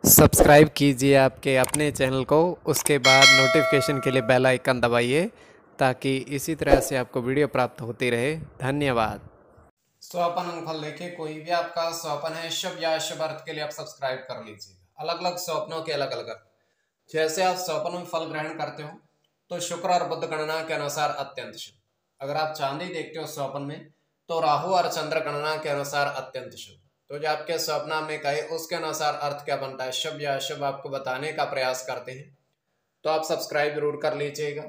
Subscribe कीजिए आपके अपने चैनल को। उसके बाद नोटिफिकेशन के लिए बेल आइकन दबाइए ताकि इसी तरह से आपको वीडियो प्राप्त होती रहे। धन्यवाद। स्वपन अंगफल देखिए, कोई भी आपका स्वपन है शुभ या अशुभ अर्थ के लिए आप सब्सक्राइब कर लीजिएगा। अलग अलग स्वप्नों के अलग अलग अर्थ। जैसे आप स्वप्न में फल ग्रहण करते हो तो शुक्र और बुध गणना के अनुसार अत्यंत शुभ। अगर आप चांदी देखते हो स्वप्न में तो राहु और चंद्र गणना के अनुसार अत्यंत शुभ। तो जो आपके स्वप्न में कहे उसके अनुसार अर्थ क्या बनता है, शुभ या अशुभ, आपको बताने का प्रयास करते हैं। तो आप सब्सक्राइब जरूर कर लीजिएगा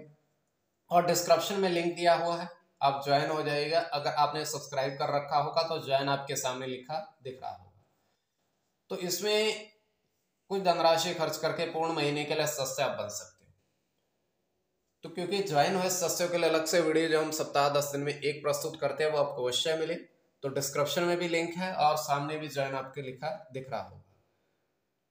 और डिस्क्रिप्शन में लिंक दिया हुआ है, आप ज्वाइन हो जाइएगा। अगर आपने सब्सक्राइब कर रखा होगा तो ज्वाइन आपके सामने लिखा दिख रहा होगा। तो इसमें कुछ धनराशि खर्च करके पूर्ण महीने के लिए सदस्य आप बन सकते हैं। तो क्योंकि ज्वाइन हुए सदस्यों के लिए अलग से वीडियो जो हम सप्ताह 10 दिन में एक प्रस्तुत करते हैं वो आपको अवश्य मिले, तो डिस्क्रिप्शन में भी लिंक है और सामने भी ज्वाइन आपके लिखा दिख रहा होगा।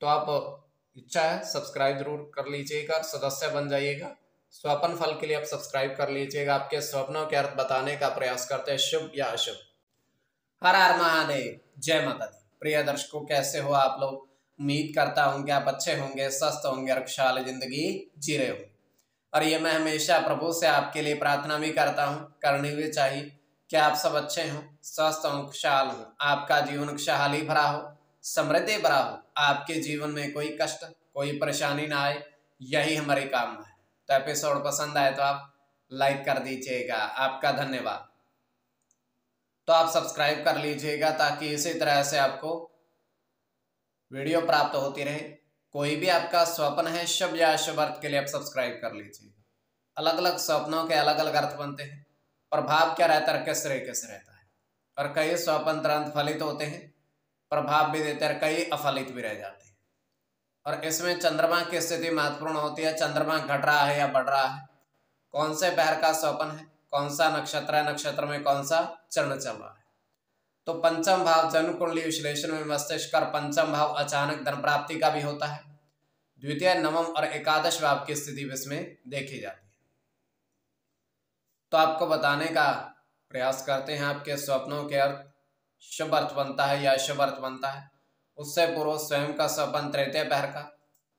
तो आप इच्छा है सब्सक्राइब जरूर कर लीजिएगा, सदस्य बन जाइएगा। स्वप्न फल के लिए आप सब्सक्राइब कर लीजिएगा। आपके स्वप्नों के अर्थ बताने का प्रयास करते हैं, शुभ या अशुभ। हर हर महादेव, जय माता दी। प्रिय दर्शकों, कैसे हो आप लोग? उम्मीद करता हूं कि आप अच्छे होंगे, स्वस्थ होंगे और खुशहाल जिंदगी जी रहे होंगे। और ये मैं हमेशा प्रभु से आपके लिए प्रार्थना भी करता हूँ, करनी भी चाहिए कि आप सब अच्छे हों, स्वस्थ हों, खुशहाल हों, आपका जीवन खुशहाली भरा हो, समृद्धि भरा हो, आपके जीवन में कोई कष्ट कोई परेशानी ना आए, यही हमारी कामना है। तो एपिसोड पसंद आए तो आप लाइक कर दीजिएगा, आपका धन्यवाद। तो आप सब्सक्राइब कर लीजिएगा ताकि इसी तरह से आपको वीडियो प्राप्त होती रहे। कोई भी आपका स्वप्न है शुभ या अशुभ अर्थ के लिए आप सब्सक्राइब कर लीजिए। अलग अलग स्वप्नों के अलग अलग अर्थ बनते हैं, प्रभाव क्या रहता है, किस तरीके से रहता है। और कई स्वप्न तुरंत फलित होते हैं, प्रभाव भी देते हैं, कई अफलित भी रह जाते हैं। और इसमें चंद्रमा की स्थिति महत्वपूर्ण होती है। चंद्रमा घट रहा है या बढ़ रहा है, कौन से पैर का स्वप्न है, कौन सा नक्षत्र है, नक्षत्र में कौन सा चरण चल रहा है। तो पंचम भाव जन्म कुंडली विश्लेषण में मस्तिष्क का पंचम भाव अचानक धन प्राप्ति का भी होता है। द्वितीय, नवम और एकादश भाव की स्थिति भी इसमें देखी जाती है। तो आपको बताने का प्रयास करते हैं आपके स्वप्नों के अर्थ, शुभ अर्थ बनता है या अशुभ अर्थ बनता है। उससे पूर्व स्वयं का स्वप्न तृतीय पहर का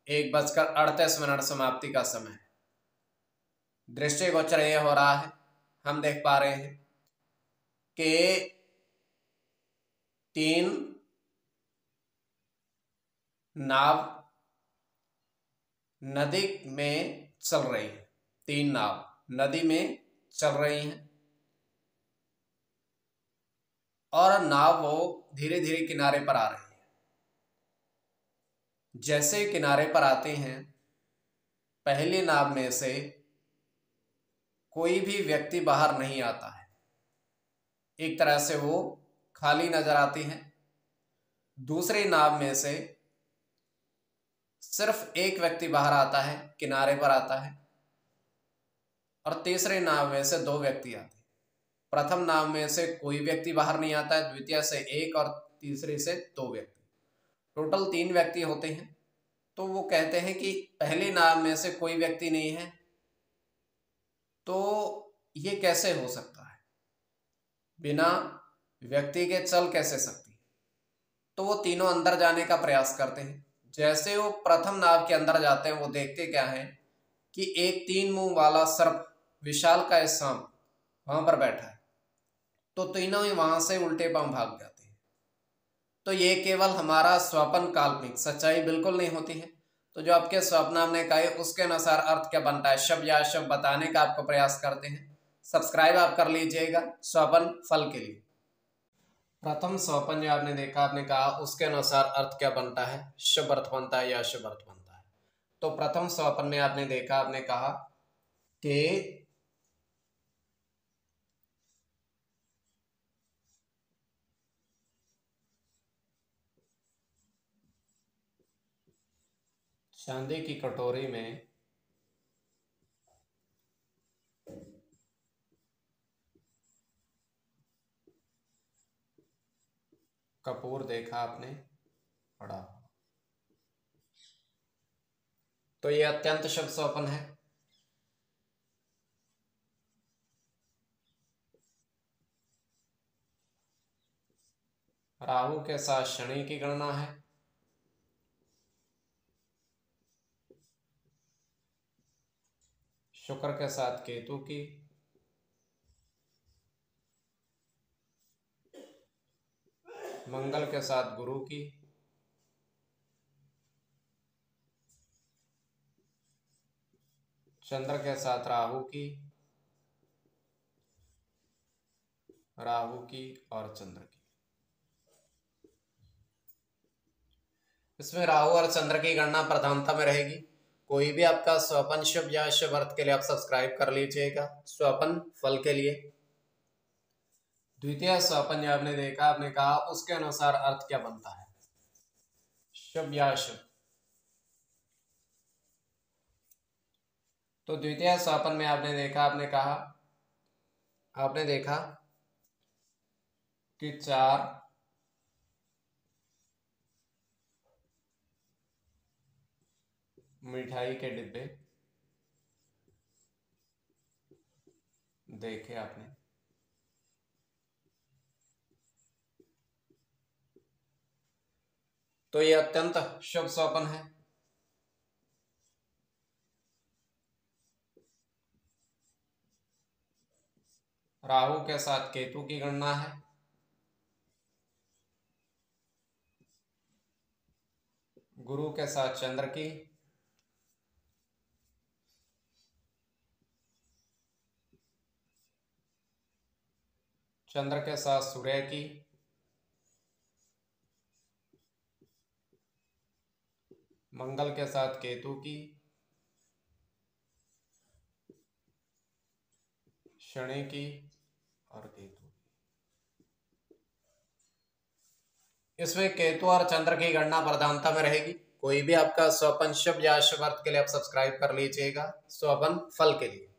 1:38 समाप्ति का समय है। दृष्टिगोचर यह हो रहा है, हम देख पा रहे हैं कि 3 नाव नदी में चल रही है। 3 नाव नदी में चल रही हैं और नाव वो धीरे धीरे किनारे पर आ रही है। जैसे किनारे पर आते हैं, पहली नाव में से कोई भी व्यक्ति बाहर नहीं आता है, एक तरह से वो खाली नजर आती है। दूसरी नाव में से सिर्फ एक व्यक्ति बाहर आता है, किनारे पर आता है। और तीसरी नाव में से 2 व्यक्ति आते हैं। प्रथम नाव में से कोई व्यक्ति बाहर नहीं आता है, द्वितीय से 1 और तीसरी से 2 व्यक्ति, टोटल 3 व्यक्ति होते हैं। तो वो कहते हैं कि पहली नाव में से कोई व्यक्ति नहीं है, तो ये कैसे हो सकता है, बिना व्यक्ति के चल कैसे सकती। तो वो तीनों अंदर जाने का प्रयास करते हैं। जैसे वो प्रथम नाव के अंदर जाते हैं, वो देखते क्या है कि एक 3 मुंह वाला सर्प, विशाल का सांप वहां पर बैठा है। तो तीनों ही वहां से उल्टे पांव भाग जाते हैं। तो ये केवल हमारा स्वप्न, काल्पनिक, सच्चाई बिल्कुल नहीं होती है। तो जो आपके स्वप्न हमने कहे उसके अनुसार अर्थ क्या बनता है, शुभ या अशुभ, बताने का आपको प्रयास करते हैं। सब्सक्राइब आप कर लीजिएगा स्वप्न फल के लिए। प्रथम स्वप्न जो आपने देखा, आपने कहा उसके अनुसार अर्थ क्या बनता है, शुभ अर्थ बनता है या अशुभ अर्थ बनता है। तो प्रथम स्वप्न में आपने देखा, आपने कहा कि चांदी की कटोरी में कपूर देखा आपने पड़ा, तो ये अत्यंत शुभ स्वप्न है। राहु के साथ शनि की गणना है। शुक्र के साथ केतु की, मंगल के साथ गुरु की, चंद्र के साथ राहु की, राहु की और चंद्र की। इसमें राहु और चंद्र की गणना प्रधानता में रहेगी। कोई भी आपका स्वपन शुभ या शुभ अर्थ के लिए आप सब्सक्राइब कर लीजिएगा। स्वपन फल के लिए द्वितीय स्वपन जो आपने देखा, आपने कहा उसके अनुसार अर्थ क्या बनता है, शुभ या अशुभ। तो द्वितीय स्वपन में आपने देखा, आपने देखा कि 4 मिठाई के डिब्बे देखे आपने। तो ये अत्यंत शुभ स्वपन है। राहु के साथ केतु की गणना है, गुरु के साथ चंद्र की, चंद्र के साथ सूर्य की, मंगल के साथ केतु की, शनि की और केतु। इसमें केतु और चंद्र की गणना प्रधानता में रहेगी। कोई भी आपका स्वपन शुभ या अशुभ अर्थ के लिए आप सब्सक्राइब कर लीजिएगा। स्वपन फल के लिए